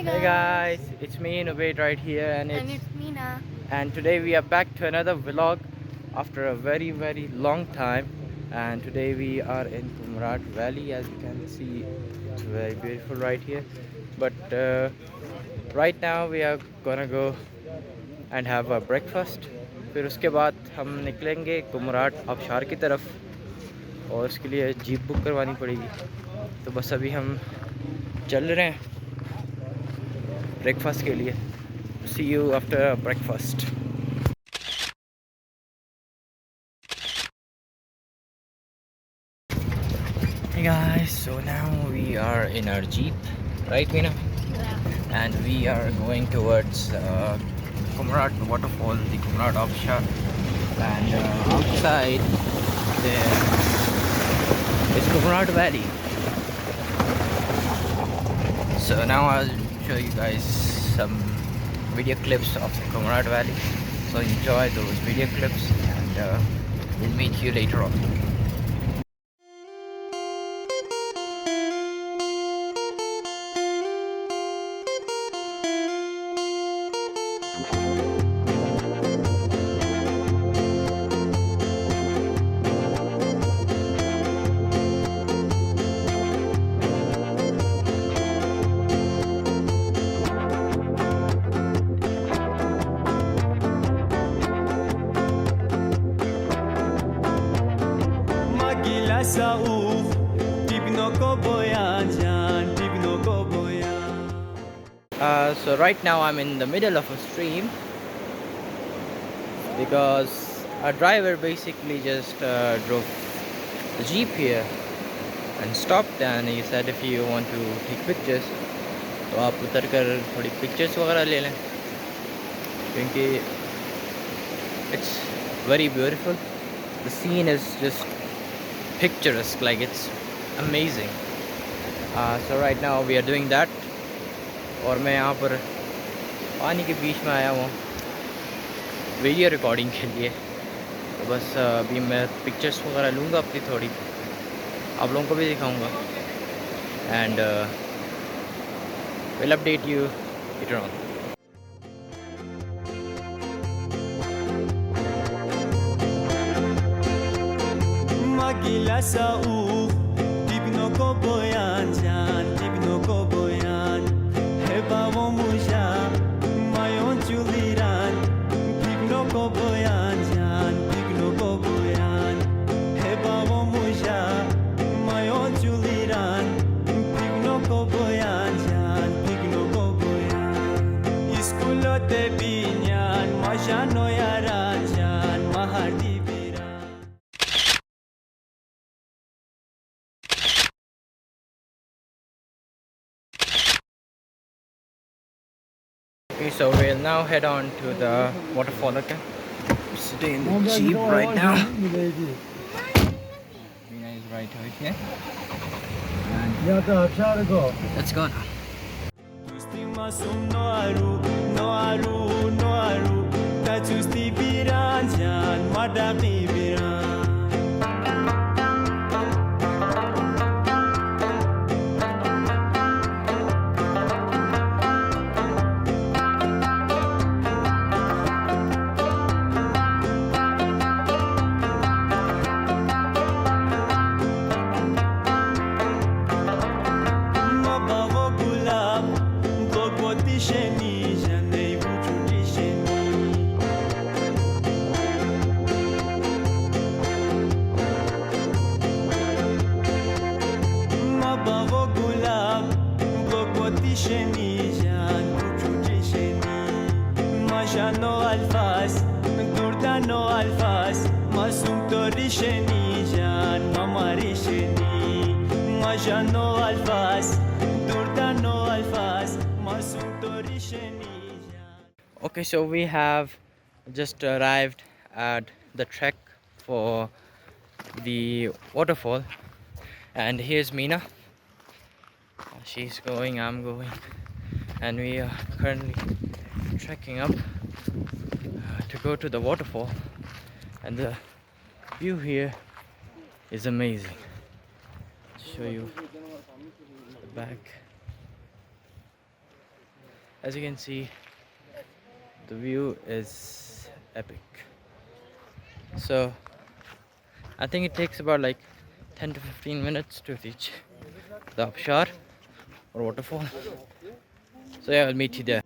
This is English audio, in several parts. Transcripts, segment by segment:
Hey guys, it's me Nubaid right here and it's Meena. today we are back to another vlog after a very long time, and today we are in Kumrat Valley. As you can see, it's very beautiful right here, but right now we are gonna go and have a breakfast. फिर उसके बाद हम निकलेंगे कुमराट आबशार की तरफ और उसके लिए जीप बुक करवानी पड़ेगी। तो बस अभी हम चल रहे हैं ब्रेकफास्ट के लिए। See you after breakfast. Hey guys, so now we are in our jeep, right Meena? Yeah. And we are going towards Kumrat Waterfall, the Kumrat offshore. And outside there is Kumrat Valley. So now I'll show you guys some video clips of the Kumrat Valley. So enjoy those video clips, and we'll meet you later on. So right now I'm in the middle of a stream because our driver basically just drove the jeep here and stopped, and he said if you want to take pictures तो आप उतर कर थोड़ी pictures वगैरह ले लें क्योंकि it's very beautiful. The scene is just picturesque, like it's amazing. So right now we are doing that. और मैं यहाँ पर पानी के बीच में आया हूँ वीडियो रिकॉर्डिंग के लिए। तो बस अभी मैं पिक्चर्स वगैरह लूँगा अपनी थोड़ी, आप लोगों को भी दिखाऊँगा, and will update you later on. Okay, so we'll now head on to the waterfall. Okay, we're sitting in the jeep right now. Mina is right over here. And let's go now. Okay, so we have just arrived at the trek for the waterfall, and here's Meena. She's going, I'm going, and we are currently trekking up to go to the waterfall, and the view here is amazing. I'll show you the back. As you can see, the view is epic. So I think it takes about like 10 to 15 minutes to reach the Abshar or waterfall. So yeah, I'll meet you there.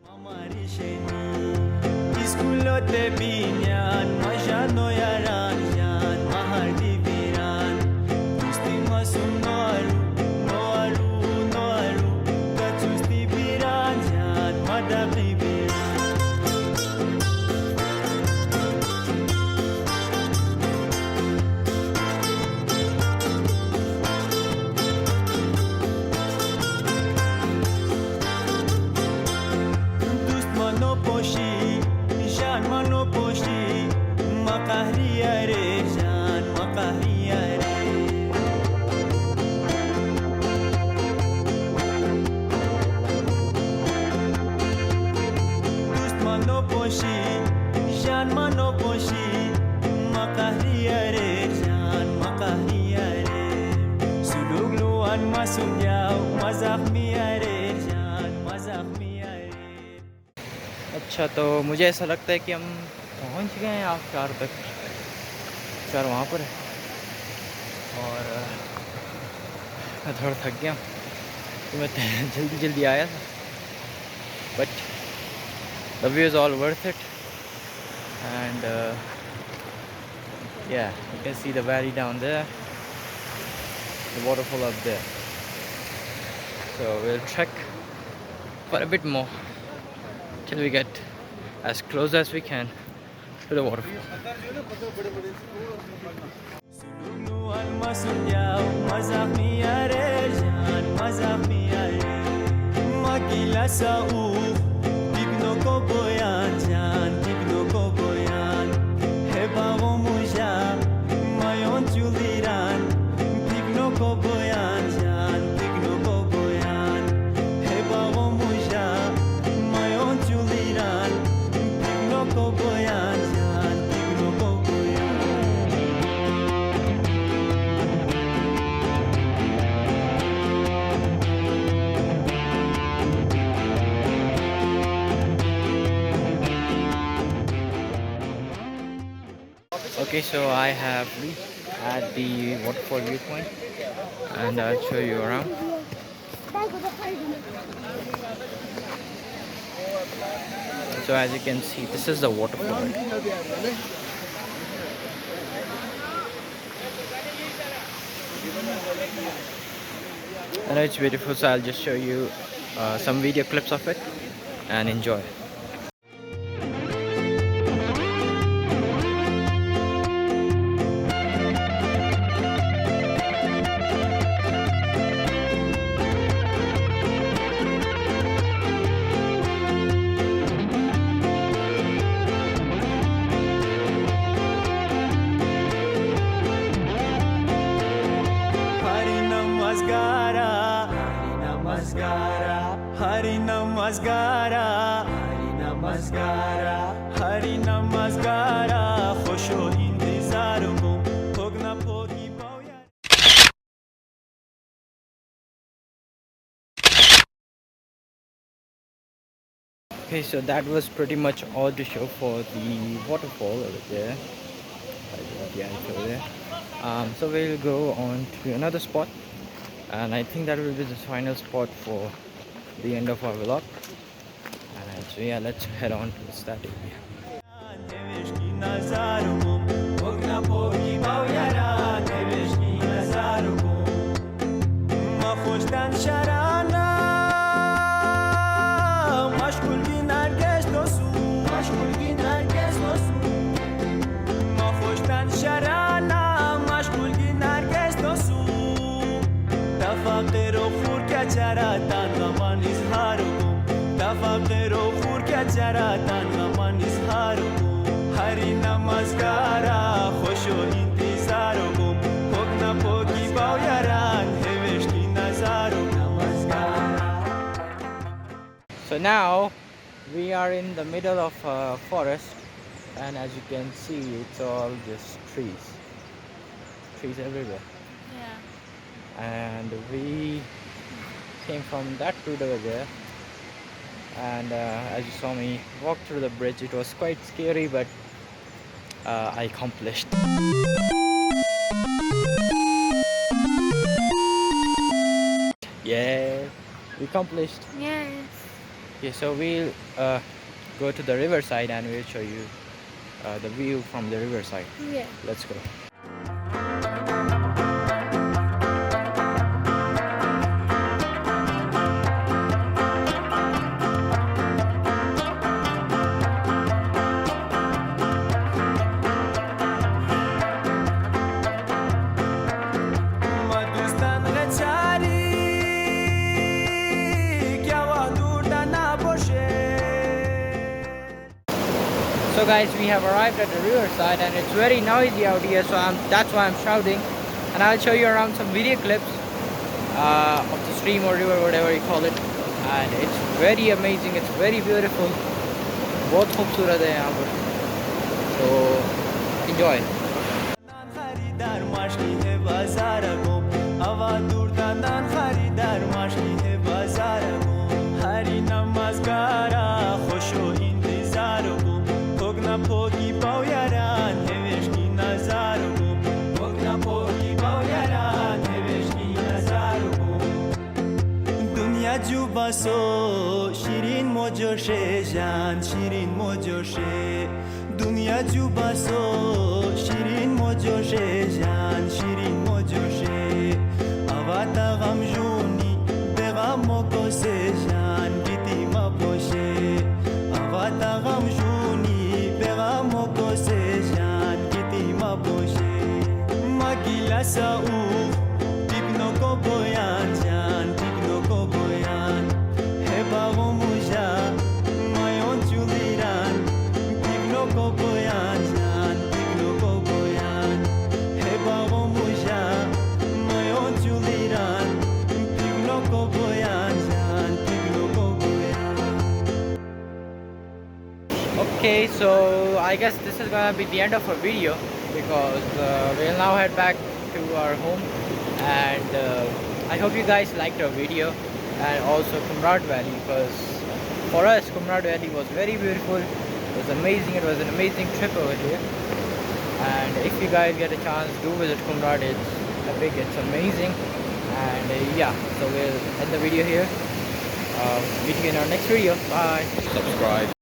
अच्छा, तो मुझे ऐसा लगता है कि हम पहुंच गए हैं आबशार तक। आबशार वहाँ पर है और मैं थोड़ा थक गया तो मैं जल्दी जल्दी आया था, but the view is all worth it and yeah, you can see the valley down there, the waterfall up there. So we'll trek for a bit more till we get as close as we can to the waterfall. Okay, so I have reached at the waterfall viewpoint and I'll show you around. So as you can see, this is the waterfall. I know it's beautiful, so I'll just show you some video clips of it and enjoy. Hari Namaskara, Hari Namaskara, Hari Namaskara, Khosho intizar ko, Khogna pogi bauya. Okay, so that was pretty much all to show for the waterfall over there. So we'll go on to another spot, and I think that will be the final spot for the end of our vlog. And so yeah, let's head on to that area. Hari Namaskara, Khosho intizar ko, Khogna pogi bauyaran, heveshti nazar Namaskara. So now we are in the middle of a forest, and as you can see, it's all just trees everywhere. Yeah. And we came from that route over there, and as you saw me walk through the bridge, it was quite scary, but I accomplished. Yeah, we accomplished. Yes. Okay, so we'll go to the riverside and we'll show you the view from the riverside. Yeah. Let's go. So guys, we have arrived at the riverside and it's very noisy out here, so that's why I'm shouting. And I'll show you around some video clips of the stream or river, whatever you call it. And it's very amazing, it's very beautiful. बहुत खूबसूरत है यहाँ पर, so enjoy. پوکی باویران هوشکی نظارو پوکنا پوکی باویران هوشکی نظارو دنیا جو باسو شیرین موجوشه جان شیرین موجوشه دنیا جو باسو شیرین موجوشه جان شیرین موجوشه آواتا غم جونی به غم موکوسه جان گیتی ما بوشه آواتا غم جونی Mogko sejan kiti maboshe magila sau tipno ko boyan jan tipno ko boyan heba gomuja mayon chuliran tipno ko boyan jan tipno ko boyan heba gomuja mayon chuliran tipno ko boyan jan tipno ko boyan. Okay, so I guess this is gonna be the end of our video, because we'll now head back to our home. And I hope you guys liked our video, and also Kumrat Valley, because for us Kumrat Valley was very beautiful. It was amazing. It was an amazing trip over here. And if you guys get a chance, do visit Kumrat. It's amazing. And yeah, so we'll end the video here. Meet you in our next video. Bye. Subscribe.